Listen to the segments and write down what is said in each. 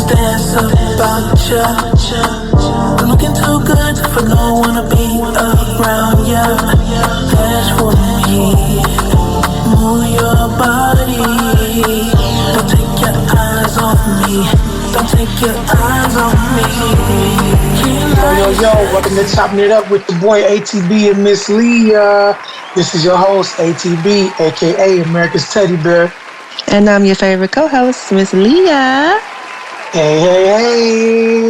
rumors dance about ya. Looking too good for no one to be around ya. Dance for me, move your body. Don't take your eyes off me. Don't take your eyes off me. Yo, welcome to Chopping It Up with the boy ATB and Miss Leah. This is your host, ATB, aka America's Teddy Bear. And I'm your favorite co-host, Miss Leah. Hey.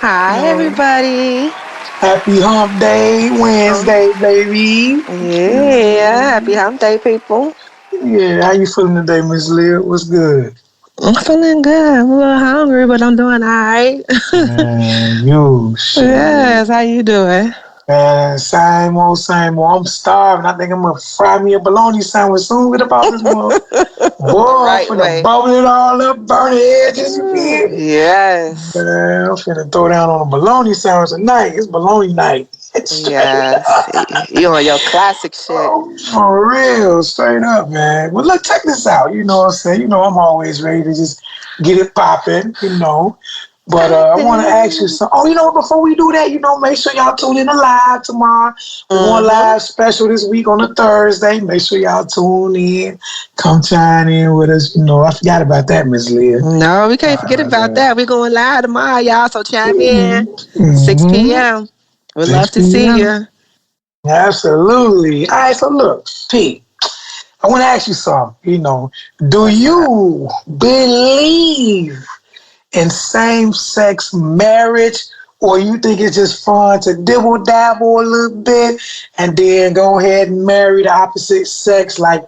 Hi, everybody. Happy Hump Day, Wednesday, baby. Yeah, happy Hump Day, people. Yeah, how you feeling today, Miss Leah? What's good? I'm feeling good. I'm a little hungry, but I'm doing all right. Man, you shit. Yes, how you doing? Man, same old. I'm starving. I think I'm gonna fry me a bologna sandwich soon with about this month. Boy, Right I'm finna bubble it all up, burn the edges again. Yes. Man, I'm finna throw down on a bologna sandwich tonight. It's bologna night. Yes. You on your classic shit. Oh, for real, straight up, man. Well, look, check this out. You know what I'm saying? You know I'm always ready to just get it popping, you know. But I want to ask you something. Oh, you know what? Before we do that, you know, make sure y'all tune in to live tomorrow. We're going live special this week on a Thursday. Make sure y'all tune in. Come chime in with us. You know, I forgot about that, Miss Leah. No, we can't forget about that. We're going live tomorrow, y'all. So chime in. 6 p.m. We'd love to see you. Absolutely. All right, so look, Pete, I want to ask you something. You know, do you believe in same-sex marriage, or you think it's just fun to dibble-dabble a little bit and then go ahead and marry the opposite sex? Like,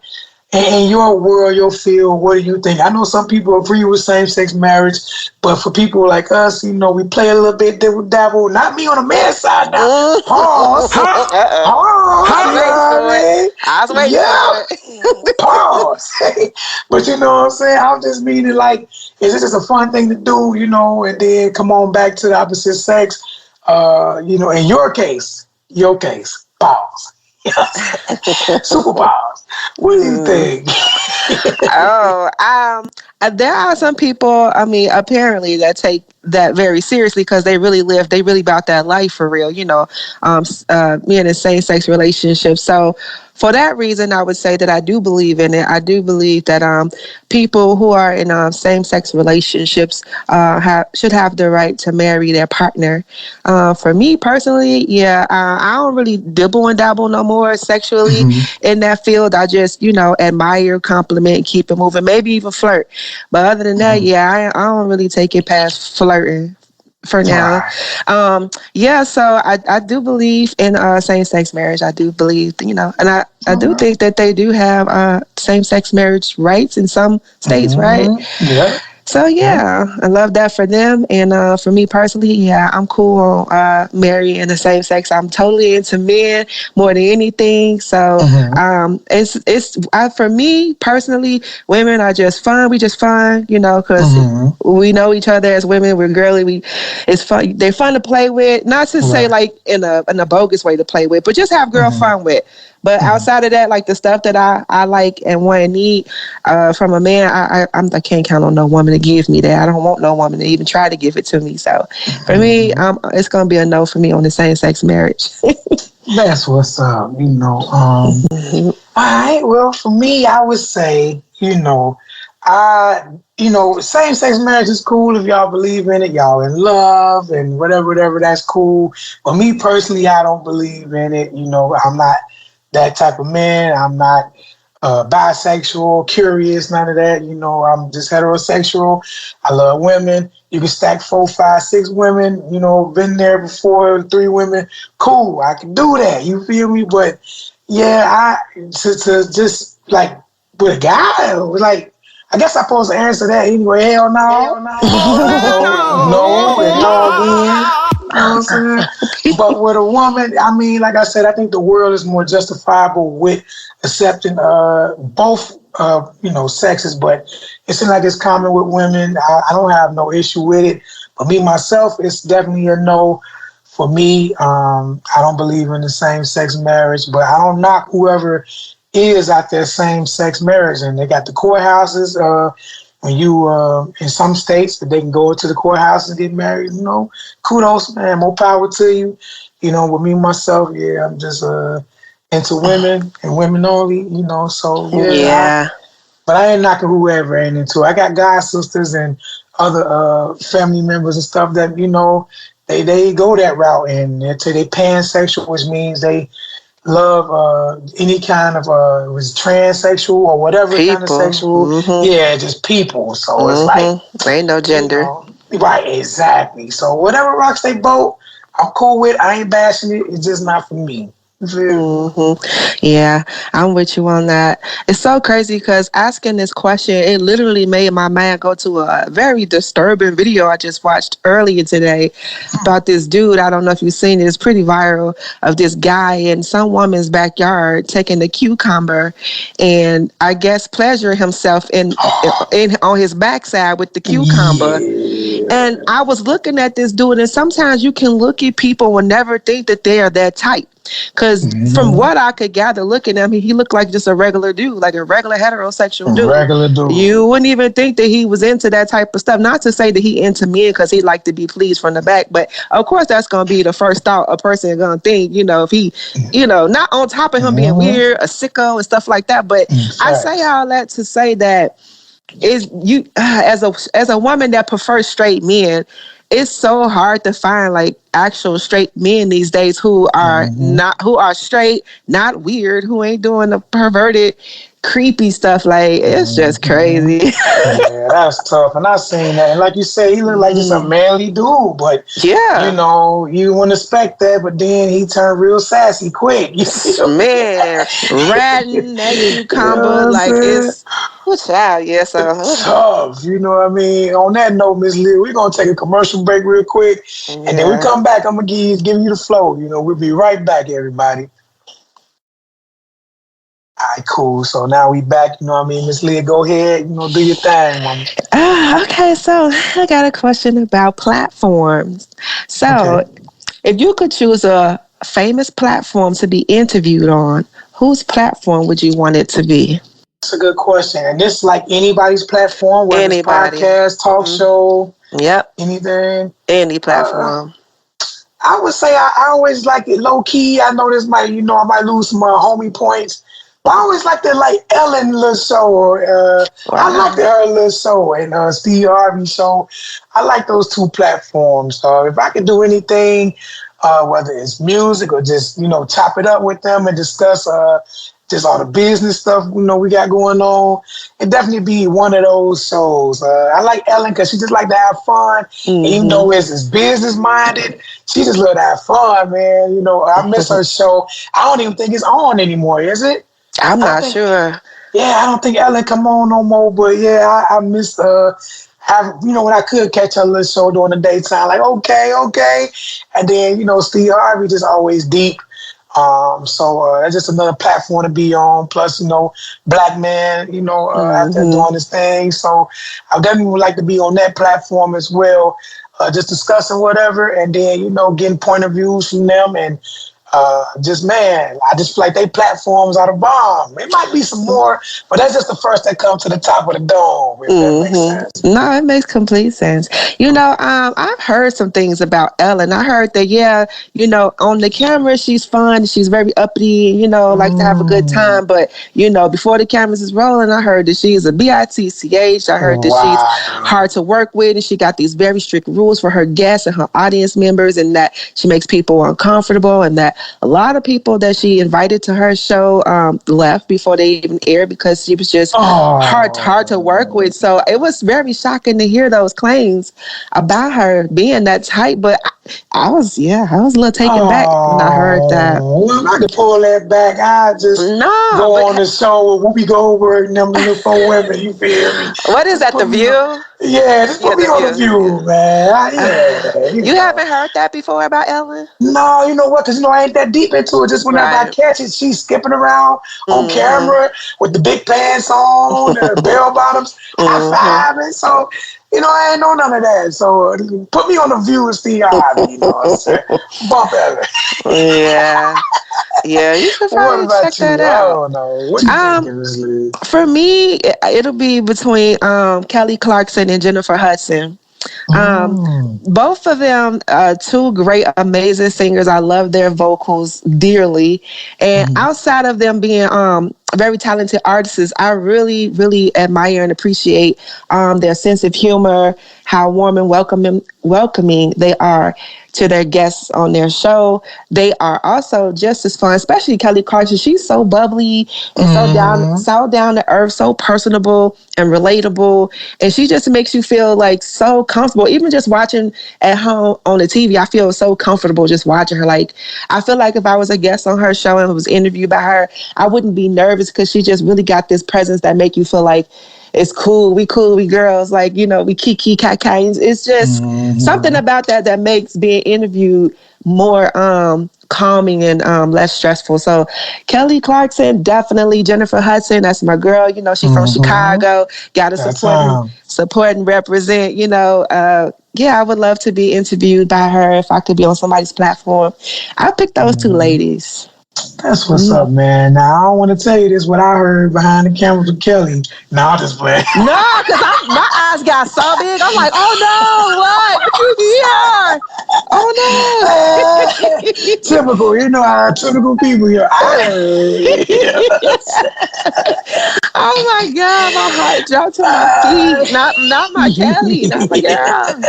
in your world, your field, what do you think? I know some people agree with same-sex marriage, but for people like us, you know, we play a little bit dibble-dabble. Not me on the man's side now. Pause. Pause. I was waiting for it. Pause. But you know what I'm saying? I'm just meaning, like, is it just a fun thing to do, you know, and then come on back to the opposite sex? You know, in your case, pause. Super pause. What do you think? There are some people, I mean, apparently that take that very seriously because they really about that life for real, you know, being in same-sex relationships. So for that reason, I would say that I do believe in it. I do believe that people who are in same-sex relationships should have the right to marry their partner. For me personally, I don't really dibble and dabble no more sexually in that field. I just, you know, admire, compliment, keep it moving, maybe even flirt. But other than that, I don't really take it past flirting for now. So I do believe in same-sex marriage. I do believe, you know, and I do think that they do have same-sex marriage rights in some states, right? Yeah. So, I love that for them. And for me personally, I'm cool on marrying the same sex. I'm totally into men more than anything. So it's for me personally, women are just fun. We just fun, you know, because we know each other as women. We're girly. It's fun. They're fun to play with. Not to say like in a bogus way to play with, but just have girl fun with. But outside of that, like the stuff that I like and want and need from a man, I can't count on no woman to give me that. I don't want no woman to even try to give it to me. So for me, it's going to be a no for me on the same-sex marriage. That's what's up, you know. All right, well, for me, I would say, same-sex marriage is cool if y'all believe in it, y'all in love and whatever, that's cool. But me personally, I don't believe in it. You know, I'm not that type of man. I'm not bisexual, curious, none of that. You know, I'm just heterosexual. I love women. You can stack 4, 5, 6 women, you know, been there before, 3 women. Cool, I can do that. You feel me? But to just like with a guy, like, I guess I'm supposed to answer that anyway. Hell no. No, and no again. You know what I'm saying? But with a woman, I mean, like I said, I think the world is more justifiable with accepting both, sexes. But it seems like it's common with women. I don't have no issue with it. But me, myself, it's definitely a no for me. I don't believe in the same-sex marriage, but I don't knock whoever is out there same-sex marriage. And they got the courthouses, when you in some states that they can go to the courthouse and get married, kudos, man, more power to you. With me myself, yeah, I'm just into women and women only, so Yeah. but I ain't knocking whoever ain't into it. I got god sisters and other family members and stuff that, they go that route, and they pansexual, which means they love any kind of was transsexual or whatever kind of sexual. Mm-hmm. Yeah, just people. So it's like ain't no gender. Right, exactly. So whatever rocks they boat, I'm cool with. I ain't bashing it. It's just not for me. Mm-hmm. Yeah, I'm with you on that. It's so crazy because asking this question, it literally made my mind go to a very disturbing video I just watched earlier today about this dude. I don't know if you've seen it. It's pretty viral, of this guy in some woman's backyard taking a cucumber and I guess pleasuring himself in on his backside with the cucumber. And I was looking at this dude, and sometimes you can look at people and never think that they are that type. Because from what I could gather looking at him, he looked like just a regular dude, like a regular heterosexual dude. Regular dude. You wouldn't even think that he was into that type of stuff. Not to say that he into men because he liked to be pleased from the back, but of course that's going to be the first thought a person is going to think, if he, not on top of him being weird, a sicko and stuff like that. But I say all that to say that is you as a woman that prefers straight men, it's so hard to find like actual straight men these days who are who are straight, not weird, who ain't doing the perverted, creepy stuff. Like, it's just crazy. Yeah, that's tough. And I seen that. And like you said, he looked like just a manly dude, but yeah, you wouldn't expect that, but then he turned real sassy quick. Man, ratting that cucumber, like it's child, yes, it's tough. You know what I mean? On that note, Miss Lee, we're gonna take a commercial break real quick, and then we come back. I'm gonna give you the flow. We'll be right back, everybody. All right, cool. So now we back. You know what I mean, Miss Leah, go ahead. Do your thing, mama. Okay, so I got a question about platforms. So, if you could choose a famous platform to be interviewed on, whose platform would you want it to be? That's a good question. And this like anybody's platform, whether it's podcast, talk show, anything. Any platform. I would say I always like it low key. I know this might, I might lose some homie points. But I always like that like Ellen little show. Or, I like her little show and Steve Harvey show. I like those two platforms. If I could do anything, whether it's music or just, chop it up with them and discuss just all the business stuff, we got going on. It definitely be one of those shows. I like Ellen because she just like to have fun. And even though it's business minded, she just love to have fun, man. I miss her show. I don't even think it's on anymore, is it? I'm not sure. Yeah, I don't think Ellen come on no more. But yeah, I missed when I could catch her little show during the daytime, like okay. And then, Steve Harvey just always deep. So that's just another platform to be on. Plus, black man, out there doing his thing. So I definitely would like to be on that platform as well, just discussing whatever, and then getting point of views from them, and I just feel like they platforms are the bomb. It might be some more, but that's just the first that come to the top of the dome. If that makes sense. No, it makes complete sense. I've heard some things about Ellen. I heard that, on the camera she's fun, she's very uppity, like to have a good time. But before the cameras is rolling, I heard that she's a bitch. I heard that she's hard to work with, and she got these very strict rules for her guests and her audience members, and that she makes people uncomfortable, and that a lot of people that she invited to her show left before they even aired because she was just hard to work with. So it was very shocking to hear those claims about her being that type. But I was a little taken back when I heard that. Well, I could pull that back. I just go on the show with Whoopi Goldberg and them little four women. You feel me? What is that, The View? Yeah, just put me on The View, man. You haven't heard that before about Ellen? No, you know what? Because, I ain't that deep into it. Just whenever I catch it, she's skipping around on camera with the big pants on, the bell bottoms, high-fiving. So I ain't know none of that. So put me on the View and Steve Harvey, you know what I'm saying? Bump Evan. Yeah. Yeah, you should What probably about check you? that I out. don't know. What do you think in this league? For me, it'll be between Kelly Clarkson and Jennifer Hudson. Both of them are two great, amazing singers. I love their vocals dearly. And outside of them being very talented artists, I really, really admire and appreciate their sense of humor, how warm and welcoming they are to their guests on their show. They are also just as fun, especially Kelly Clarkson. She's so bubbly and so down to earth, so personable and relatable. And she just makes you feel like so comfortable. Even just watching at home on the TV, I feel so comfortable just watching her. Like, I feel like if I was a guest on her show and was interviewed by her, I wouldn't be nervous because she just really got this presence that make you feel like it's cool, we girls, like, we kiki kaka. It's just something about that makes being interviewed more calming and less stressful. So Kelly Clarkson, definitely. Jennifer Hudson, that's my girl. She's from Chicago. Gotta support and represent. Yeah, I would love to be interviewed by her if I could be on somebody's platform. I'll pick those two ladies. That's what's up, man. Now, I don't want to tell you this, what I heard behind the camera for Kelly. No, I'm just playing. No, because my eyes got so big. I'm like, oh no, what? Yeah. Oh no. Typical, how typical people here. Oh my God, my heart dropped to my feet. Not my Kelly, not my girl.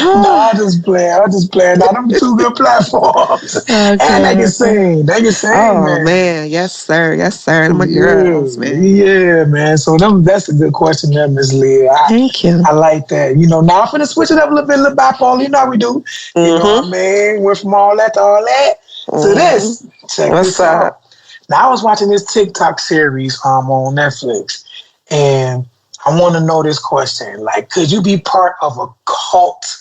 No, I'm just playing. Now, them two good platforms. Okay. And they can sing. Oh, man. Yes, sir. And my girls, man. Yeah, man. So that's a good question there, Miss Lee. Thank you. I like that. Now I'm finna switch it up a little bit, a little bipolar. You know how we do. You know what I mean? Went from all that to all that to this. Check What's this up? out. Now, I was watching this TikTok series on Netflix, and I want to know this question. Like, could you be part of a cult?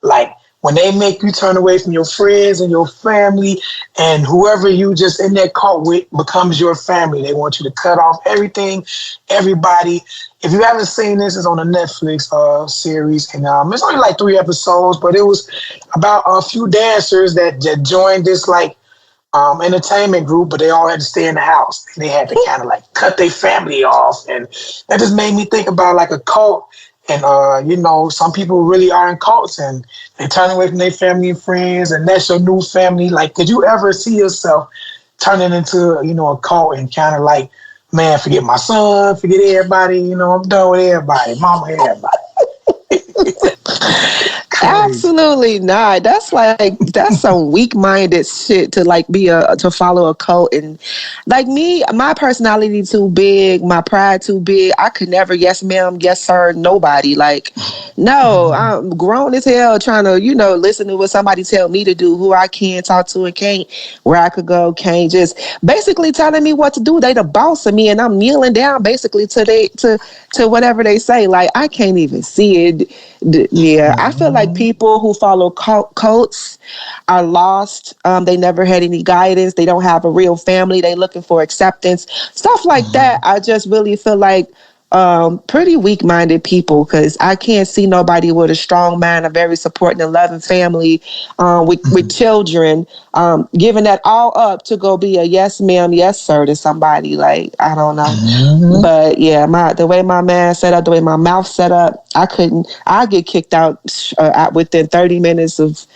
Like, when they make you turn away from your friends and your family, and whoever you just in that cult with becomes your family. They want you to cut off everything, everybody. If you haven't seen this, it's on a Netflix series, and it's only like 3 episodes, but it was about a few dancers that joined this entertainment group, but they all had to stay in the house. And they had to kind of like cut their family off, and that just made me think about like a cult. And, some people really are in cults and they turn away from their family and friends, and that's your new family. Like, could you ever see yourself turning into, a cult and kind of like, man, forget my son, forget everybody, I'm done with everybody, mama, everybody. Absolutely not. That's some weak-minded shit to like to follow a cult. And like me, my personality too big, my pride too big. I could never yes ma'am, yes sir, nobody. Like, no, I'm grown as hell trying to, listen to what somebody tell me to do, who I can talk to and can't, where I could go, can't, just basically telling me what to do. They the boss of me and I'm kneeling down basically to whatever they say. Like, I can't even see it. Yeah, I feel like people who follow cults are lost. They never had any guidance. They don't have a real family. They looking for acceptance. Stuff like that. I just really feel like pretty weak-minded people, because I can't see nobody with a strong mind, a very supporting and loving family with children, giving that all up to go be a yes ma'am, yes sir to somebody. Like, I don't know. But yeah, the way my man set up, the way my mouth set up, I get kicked out within 30 minutes of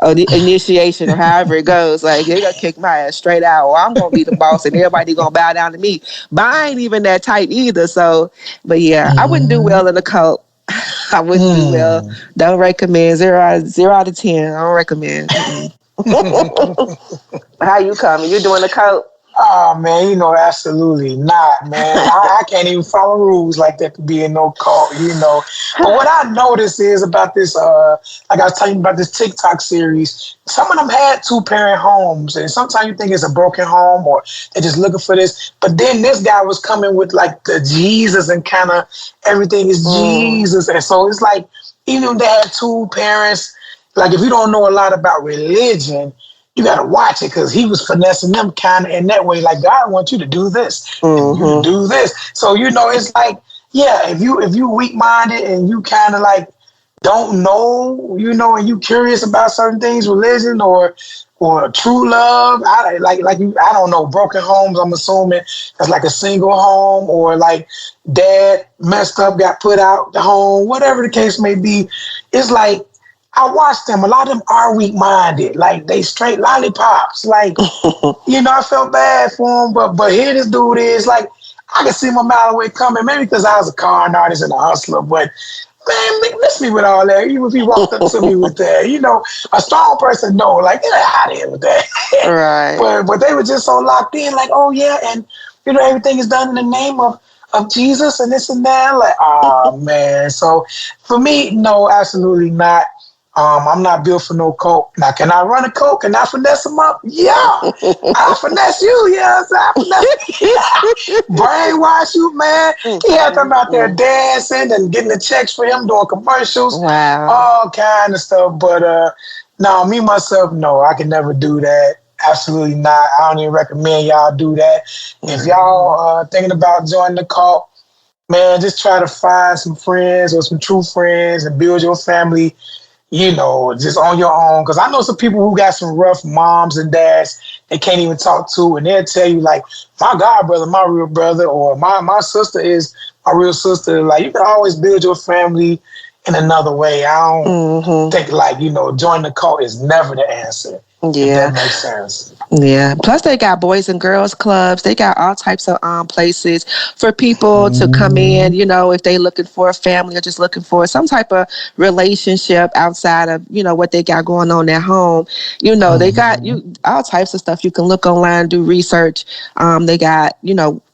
the initiation or however it goes. Like, they're gonna kick my ass straight out, or I'm gonna be the boss and everybody gonna bow down to me. But I ain't even that type either. So, but yeah, I wouldn't do well in a cult. I wouldn't do well. Don't recommend. 0 out of 10. I don't recommend. How you coming? You doing a cult? Oh, man, absolutely not, man. I can't even follow rules like that to be in no cult, But what I noticed is about this, like I was telling you about this TikTok series, some of them had 2-parent homes, and sometimes you think it's a broken home or they're just looking for this. But then this guy was coming with like the Jesus and kind of everything is Jesus. And so it's like, even if they had 2 parents, like if you don't know a lot about religion, you got to watch it, because he was finessing them kind of in that way. Like, God wants you to do this. You do this. So, it's like, yeah, if you weak minded and you kind of like don't know, and you curious about certain things, religion or true love, I don't know, broken homes. I'm assuming that's like a single home, or like dad messed up, got put out the home, whatever the case may be. It's like I watch them. A lot of them are weak minded, like they straight lollipops. Like I felt bad for him, but here this dude is like. I can see him a mile away coming, maybe because I was a con artist and a hustler, but man, miss me with all that. Even if he walked up to me with that, a strong person know, like, get out of here with that. Right. But they were just so locked in, like, oh yeah, and everything is done in the name of Jesus and this and that. Like, oh man. So for me, no, absolutely not. I'm not built for no cult. Now, can I run a cult? Can I finesse them up? Yeah. I'll finesse you. Yeah, I finesse you. Brainwash you, man. He had them out there dancing and getting the checks for him, doing commercials. Wow. All kind of stuff. But no, me, myself, no, I can never do that. Absolutely not. I don't even recommend y'all do that. If y'all thinking about joining the cult, man, just try to find some friends or some true friends and build your family just on your own. Because I know some people who got some rough moms and dads they can't even talk to, and they'll tell you, like, my God brother, my real brother, or my sister is my real sister. Like, you can always build your family in another way. I don't think, like, joining the cult is never the answer. Yeah. If that makes sense. Yeah. Plus, they got boys and girls clubs. They got all types of places for people to come in, if they looking for a family or just looking for some type of relationship outside of, what they got going on at home. They got all types of stuff. You can look online, do research. They got,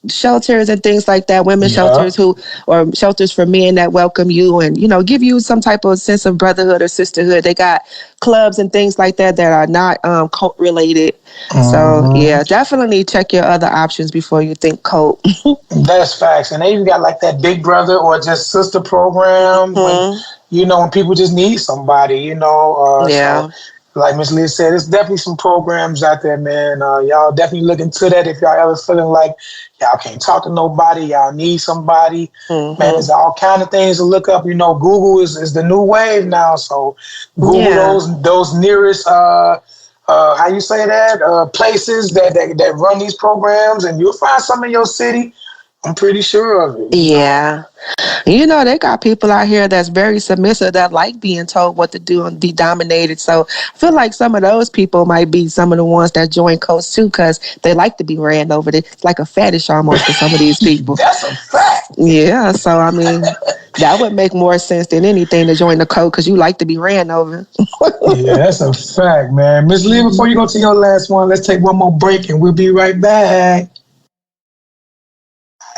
shelters and things like that, women's shelters or shelters for men that welcome you and, give you some type of sense of brotherhood or sisterhood. They got clubs and things like that are not cult related. So yeah, definitely check your other options before you think cult. That's facts. And they even got like that big brother or just sister program when, when people just need somebody, Yeah. So, like Miss Lee said, there's definitely some programs out there, man. Y'all definitely look into that if y'all ever feeling like y'all can't talk to nobody, y'all need somebody. Man, there's all kind of things to look up. Google is the new wave now. So Google those nearest how you say that? Places that run these programs, and you'll find some in your city. I'm pretty sure of it. Yeah. They got people out here that's very submissive that like being told what to do and be dominated. So I feel like some of those people might be some of the ones that join cults too, because they like to be ran over. It's like a fetish almost for some of these people. That's a fact. Yeah. So, I mean, that would make more sense than anything to join the cult because you like to be ran over. Yeah, that's a fact, man. Miss Lee, before you go to your last one, let's take one more break and we'll be right back.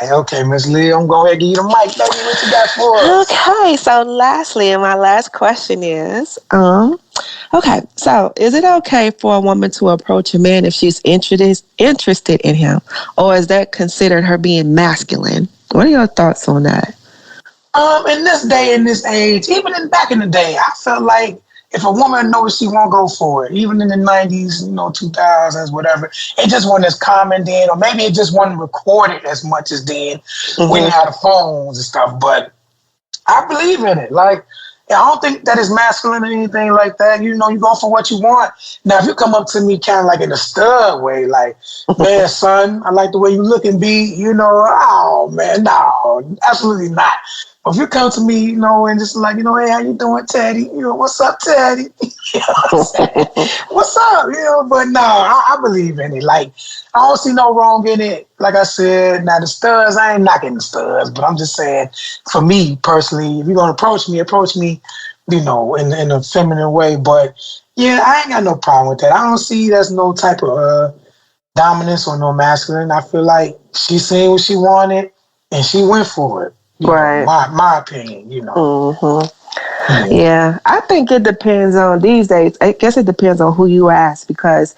Okay, Miss Lee, I'm going to give you the mic, baby. What you got for us? Okay, so lastly, and my last question is, okay, so is it okay for a woman to approach a man if she's interested in him, or is that considered her being masculine? What are your thoughts on that? In this day, in this age, even back in the day, I felt like if a woman knows she won't go for it, even in the 90s, 2000s, whatever, it just wasn't as common then, or maybe it just wasn't recorded as much as then when you had the phones and stuff. But I believe in it. Like, I don't think that is masculine or anything like that. You go for what you want. Now, if you come up to me kind of like in a stud way, like, man, son, I like the way you look and be, oh, man, no, absolutely not. But if you come to me, and just like, hey, how you doing, Teddy? What's up, Teddy? What's up? But no, I believe in it. Like, I don't see no wrong in it. Like I said, now the studs, I ain't knocking the studs, but I'm just saying, for me personally, if you're going to approach me, in a feminine way. But yeah, I ain't got no problem with that. I don't see that's no type of dominance or no masculine. I feel like she seen what she wanted and she went for it. Right. My opinion, Yeah, I think it depends on these days. I guess it depends on who you ask, because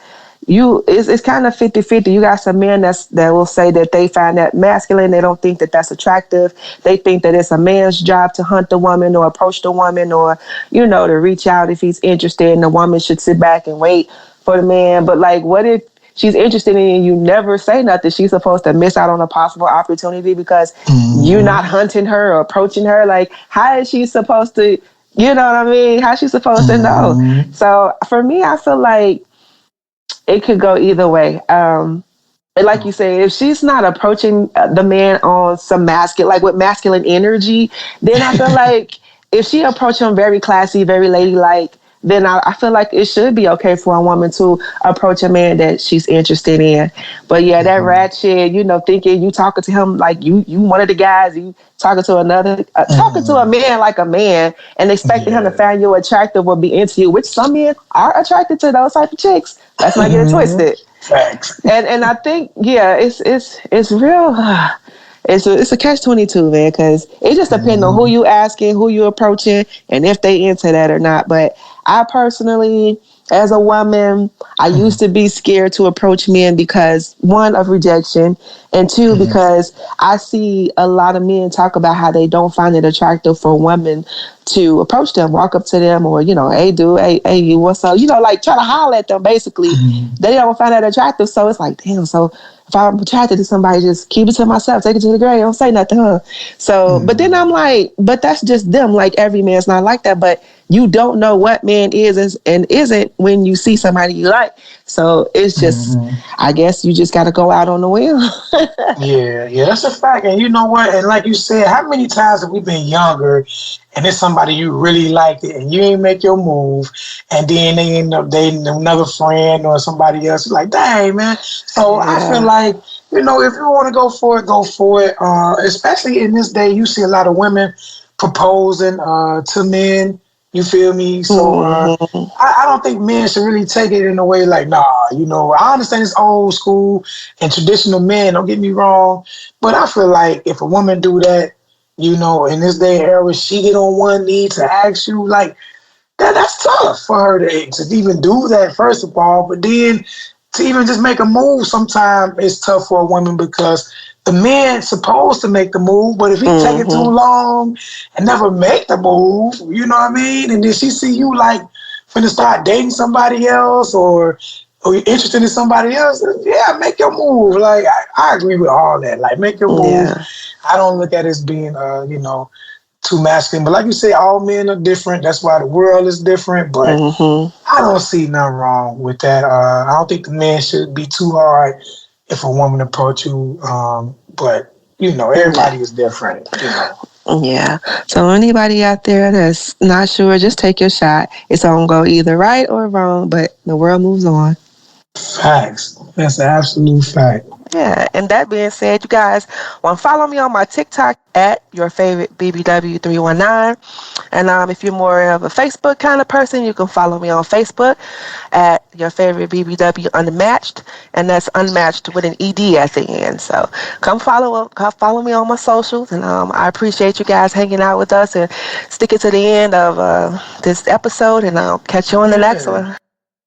it's kind of 50-50. You got some men that will say that they find that masculine. They don't think that that's attractive. They think that it's a man's job to hunt the woman or approach the woman or, to reach out if he's interested, and the woman should sit back and wait for the man. But like, what if she's interested in you and you never say nothing, she's supposed to miss out on a possible opportunity because you're not hunting her or approaching her. Like, how is she supposed to, you know what I mean? How's she supposed to know? So for me, I feel like it could go either way. Like you say, if she's not approaching the man on some masculine, like with masculine energy, then I feel like if she approach him very classy, very ladylike, then I feel like it should be okay for a woman to approach a man that she's interested in. But yeah, that ratchet, you know, thinking you talking to him like you one of the guys, you talking to another, talking to a man like a man and expecting him to find you attractive or be into you, which some men are attracted to those type of chicks. Let's not get it twisted. Facts. And I think, yeah, it's real. It's a catch-22, man, because it just depends on who you asking, who you approaching, and if they into that or not. But I personally, as a woman, I used to be scared to approach men because, one, of rejection, and two, because I see a lot of men talk about how they don't find it attractive for women to approach them, walk up to them, or, you know, hey, dude, hey, you, what's up? You know, like, try to holler at them, basically. They don't find that attractive, so it's like, damn, so if I'm attracted to somebody, just keep it to myself, take it to the grave, don't say nothing, huh? So, but then I'm like, but that's just them. Like, every man's not like that, but you don't know what man is and isn't when you see somebody you like. So it's just, I guess you just got to go out on the whim. Yeah, that's a fact. And you know what? And like you said, how many times have we been younger and it's somebody you really liked it and you ain't make your move and then they end up dating another friend or somebody else? You're like, dang, man. So I feel like, you know, if you want to go for it, go for it. Especially in this day, you see a lot of women proposing to men. You feel me? So I don't think men should really take it in a way like, nah, you know, I understand it's old school and traditional men, don't get me wrong, but I feel like if a woman do that, you know, in this day and era, she get on one knee to ask you, like, that's tough for her to even do that, first of all, but then to even just make a move sometimes it's tough for a woman because the man's supposed to make the move, but if he take it too long and never make the move, you know what I mean? And then she see you like finna start dating somebody else or you're interested in somebody else, yeah, make your move. Like, I agree with all that. Like, make your move. Yeah. I don't look at it as being, you know, too masculine. But like you say, all men are different. That's why the world is different. But I don't see nothing wrong with that. I don't think the man should be too hard if a woman approach you, but you know, everybody is different, you know. Yeah. So anybody out there that's not sure, just take your shot. It's gonna go either right or wrong, but the world moves on. Facts. That's an absolute fact. Yeah, and that being said, you guys want to follow me on my TikTok at your favorite BBW319. And if you're more of a Facebook kind of person, you can follow me on Facebook at your favorite BBW Unmatched, and that's Unmatched with an ED at the end. So come follow me on my socials, and I appreciate you guys hanging out with us and sticking to the end of this episode, and I'll catch you on the next one.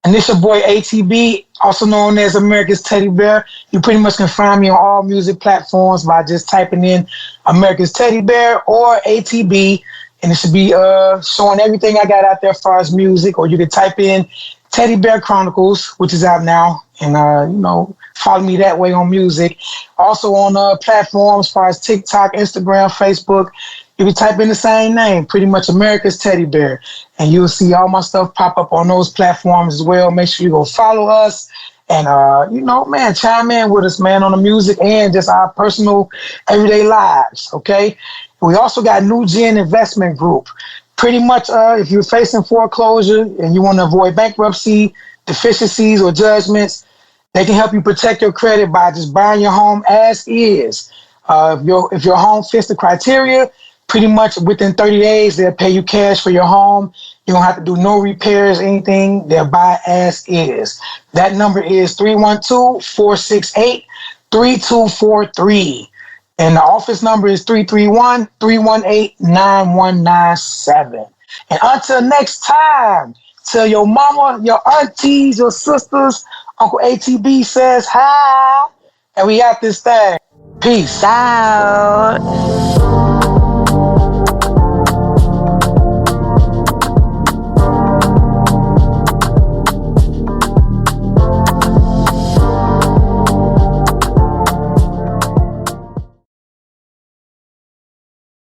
And this your boy ATB, also known as America's Teddy Bear. You pretty much can find me on all music platforms by just typing in America's Teddy Bear or ATB, and it should be showing everything I got out there as far as music. Or you can type in Teddy Bear Chronicles, which is out now, and you know, follow me that way on music. Also on platforms as far as TikTok, Instagram, Facebook. You can type in the same name, pretty much America's Teddy Bear, and you'll see all my stuff pop up on those platforms as well. Make sure you go follow us and, you know, man, chime in with us, man, on the music and just our personal everyday lives, okay? We also got New Gen Investment Group. Pretty much if you're facing foreclosure and you want to avoid bankruptcy, deficiencies, or judgments, they can help you protect your credit by just buying your home as is. If your home fits the criteria, pretty much within 30 days, they'll pay you cash for your home. You don't have to do no repairs, anything. They'll buy as is. That number is 312-468-3243. And the office number is 331-318-9197. And until next time, tell your mama, your aunties, your sisters, Uncle ATB says hi. And we out this thing. Peace. Out.